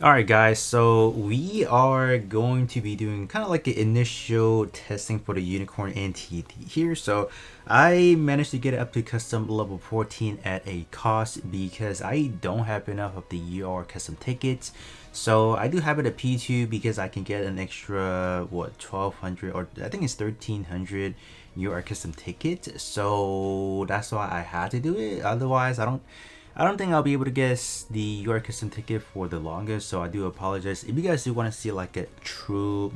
Alright guys, so we are going to be doing kind of like the initial testing for the Unicorn NTD here. So I managed to get it up to custom level 14 at a cost because I don't have enough of the UR custom tickets. So I do have it at P2 because I can get an extra, what, 1200 or I think it's 1300 UR custom tickets. So that's why I had to do it. Otherwise, I don't think I'll be able to guess the your custom ticket for the longest, so I do apologize. If you guys do want to see like a true,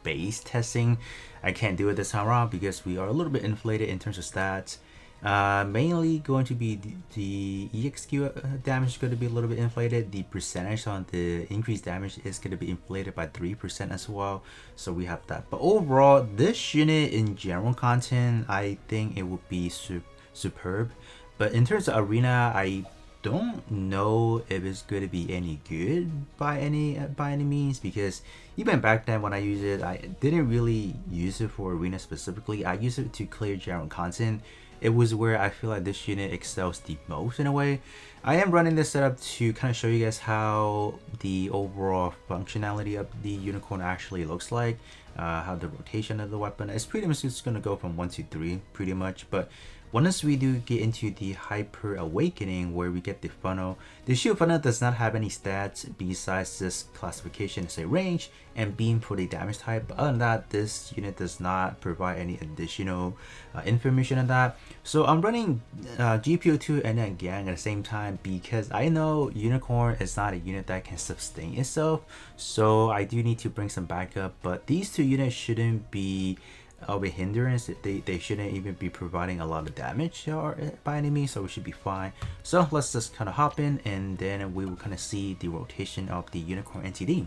base testing, I can't do it this time around because we are a little bit inflated in terms of stats. Mainly going to be the EXQ damage is going to be a little bit inflated. The percentage on the increased damage is going to be inflated by 3% as well. So we have that. But overall, this unit in general content, I think it would be superb. But in terms of arena, I don't know if it's going to be any good by any means, because even back then when I used it, I didn't really use it for arena specifically. I used it to clear general content. It was where I feel like this unit excels the most in a way. I am running this setup to kind of show you guys how the overall functionality of the unicorn actually looks like, how the rotation of the weapon is pretty much just going to go from 1 to 3 pretty much. But once we do get into the hyper awakening where we get the funnel, the shield funnel does not have any stats besides this classification, say range and beam for the damage type. But other than that, this unit does not provide any additional information on that. So I'm running GPO2 and then Gang at the same time because I know Unicorn is not a unit that can sustain itself. So I do need to bring some backup, but these two units shouldn't be of a hindrance. They shouldn't even be providing a lot of damage or by any means, so we should be fine. So let's just kind of hop in and then we will kind of see the rotation of the Unicorn NTD.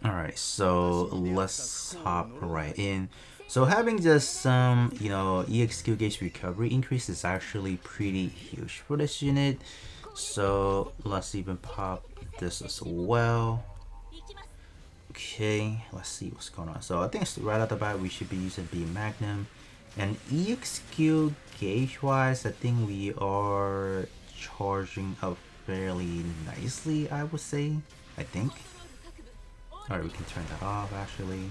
Alright, so let's hop right in. So having just some, EXQ gauge recovery increase is actually pretty huge for this unit. So let's even pop this as well. Okay, let's see what's going on. So I think right out the bat we should be using B Magnum. And EXQ gauge wise, I think we are charging up fairly nicely, I would say. I think. Alright, we can turn that off actually.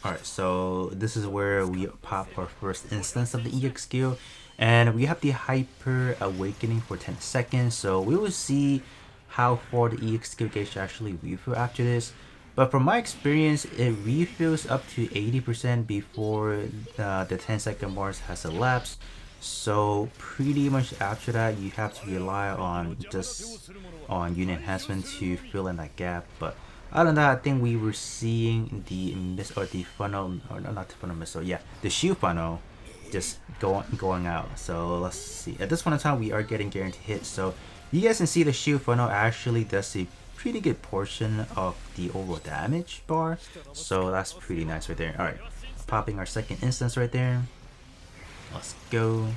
Alright, so this is where we pop our first instance of the EXQ. And we have the Hyper Awakening for 10 seconds. So we will see how far the EXQ gauge actually refill after this. But from my experience, it refills up to 80% before the 10-second bars has elapsed. So pretty much after that, you have to rely on just on unit enhancement to fill in that gap. But other than that, I think we were seeing the the funnel, or not the funnel missile, yeah, the shield funnel just going out. So let's see. At this point in time, we are getting guaranteed hits. So you guys can see the shield funnel actually does a pretty good portion of the overall damage bar. So that's pretty nice right there. Alright, popping our second instance right there. Let's go.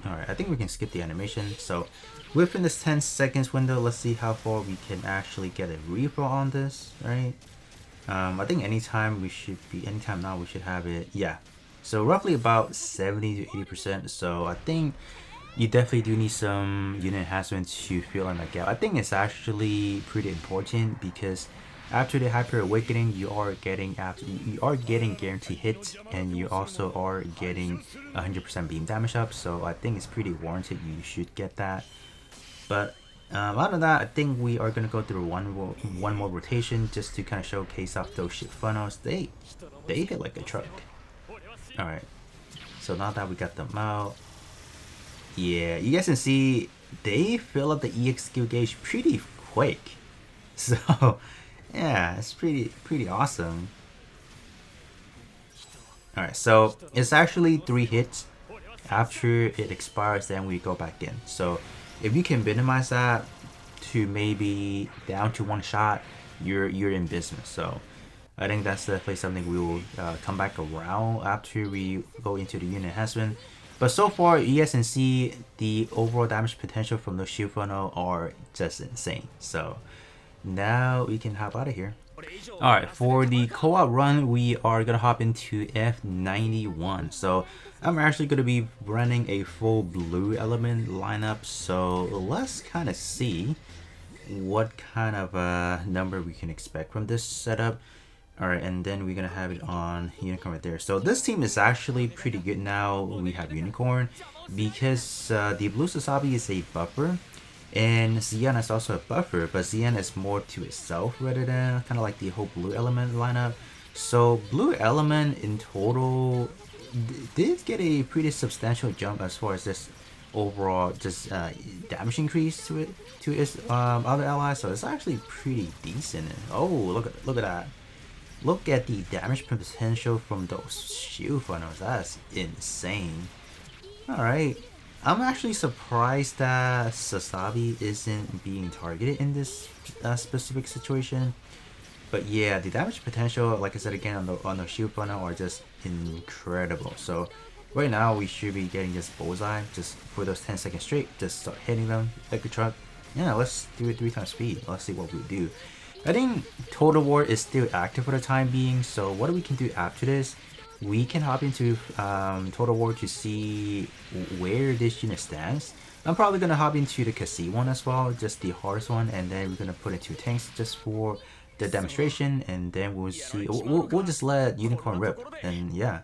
Alright, I think we can skip the animation. So within this 10 seconds window, let's see how far we can actually get a refill on this, right? I think anytime now we should have it, yeah. So roughly about 70 to 80%. So I think you definitely do need some unit enhancement to fill in that gap. I think it's actually pretty important because after the Hyper Awakening, you are getting guaranteed hits, and you also are getting 100% beam damage up. So I think it's pretty warranted. You should get that. But other than that, I think we are gonna go through one more rotation just to kind of showcase off those shit funnels. They hit like a truck. All right. So now that we got them out. Yeah, you guys can see they fill up the EXQ gauge pretty quick. So yeah, it's pretty awesome. Alright, so it's actually 3 hits. After it expires, then we go back in. So if you can minimize that to maybe down to 1 shot, you're in business. So I think that's definitely something we will come back around after we go into the unit enhancement. But so far, you guys can see the overall damage potential from the shield funnel are just insane. So now we can hop out of here. Alright, for the co-op run, we are gonna hop into F91. So I'm actually gonna be running a full blue element lineup. So let's kind of see what kind of number we can expect from this setup. Alright, and then we're gonna have it on Unicorn right there. So this team is actually pretty good now. We have Unicorn because the blue Sasabi is a buffer. And Xian is also a buffer, but Xian is more to itself rather than kind of like the whole blue element lineup. So blue element in total did get a pretty substantial jump as far as this overall just damage increase to its other allies. So it's actually pretty decent. Oh, look at that! Look at the damage potential from those shield funnels. That's insane. All right. I'm actually surprised that Sasabi isn't being targeted in this specific situation. But yeah, the damage potential, like I said again, on the shield funnel are just incredible. So right now we should be getting this bullseye just for those 10 seconds straight. Just start hitting them like a truck. Yeah, let's do it 3 times speed. Let's see what we do. I think Total War is still active for the time being. So what we can do after this, we can hop into Total War to see where this unit stands. I'm probably gonna hop into the Kasi one as well, just the hardest one, and then we're gonna put in 2 tanks just for the demonstration, and then we'll see. We'll just let Unicorn rip, and yeah.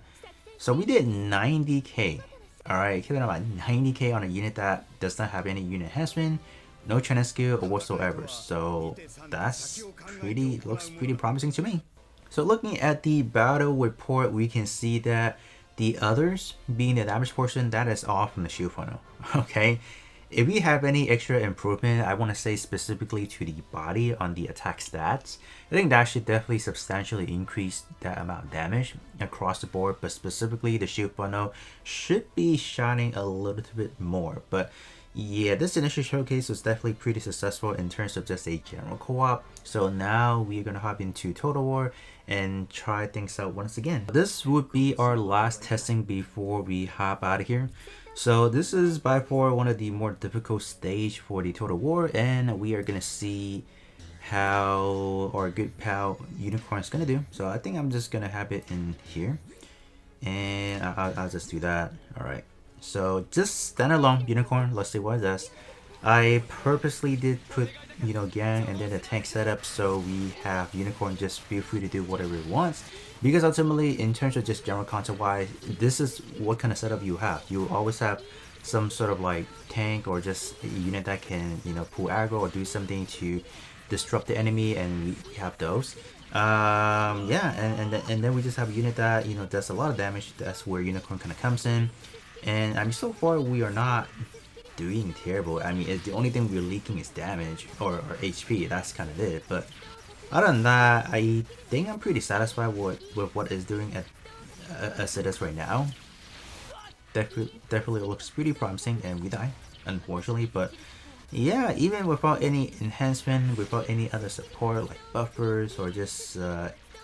So we did 90k. All right, keep in mind 90k on a unit that does not have any unit enhancement, no training skill or whatsoever. So that's looks pretty promising to me. So looking at the battle report, we can see that the others, being the damage portion, that is all from the shield funnel. Okay, if we have any extra improvement, I want to say specifically to the body on the attack stats, I think that should definitely substantially increase that amount of damage across the board, but specifically the shield funnel should be shining a little bit more. But yeah, this initial showcase was definitely pretty successful in terms of just a general co-op. So now we're gonna hop into Total War and try things out once again. This would be our last testing before we hop out of here. So this is by far one of the more difficult stage for the Total War, and we are gonna see how our good pal Unicorn is gonna do. So I think I'm just gonna have it in here, and I'll just do that. All right. So just stand alone, Unicorn. Let's see what it does. I purposely did put, you know, Gang and then the tank setup so we have Unicorn just feel free to do whatever it wants. Because ultimately, in terms of just general content wise, this is what kind of setup you have. You always have some sort of like tank or just a unit that can, you know, pull aggro or do something to disrupt the enemy, and we have those. Yeah, and then we just have a unit that, you know, does a lot of damage. That's where Unicorn kind of comes in. And I mean, so far we are not doing terrible. I mean, the only thing we're leaking is damage or HP. That's kind of it. But other than that, I think I'm pretty satisfied with what it's doing as it is right now. Definitely looks pretty promising, and we die, unfortunately. But yeah, even without any enhancement, without any other support like buffers or just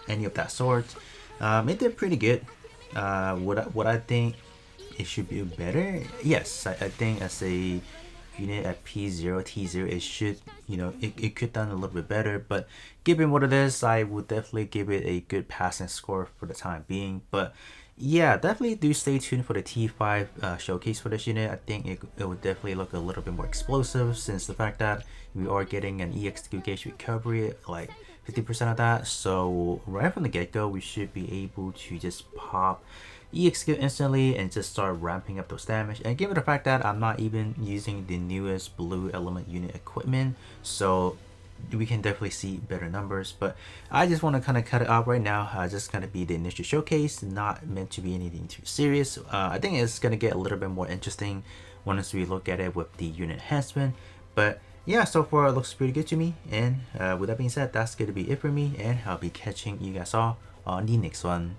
any of that sort, it did pretty good. What I think it should be better. Yes, I think as a unit at P0, T0, it should, you know, it could done a little bit better. But given what it is, I would definitely give it a good passing score for the time being. But yeah, definitely do stay tuned for the T5 showcase for this unit. I think it would definitely look a little bit more explosive, since the fact that we are getting an EX2 gauge recovery, like 50% of that. So right from the get-go, we should be able to just pop EX skill instantly and just start ramping up those damage. And given the fact that I'm not even using the newest blue element unit equipment, so we can definitely see better numbers. But I just want to kind of cut it out right now. Just gonna be the initial showcase, not meant to be anything too serious. I think it's gonna get a little bit more interesting once we look at it with the unit enhancement. But yeah, so far it looks pretty good to me. And with that being said, that's gonna be it for me, and I'll be catching you guys all on the next one.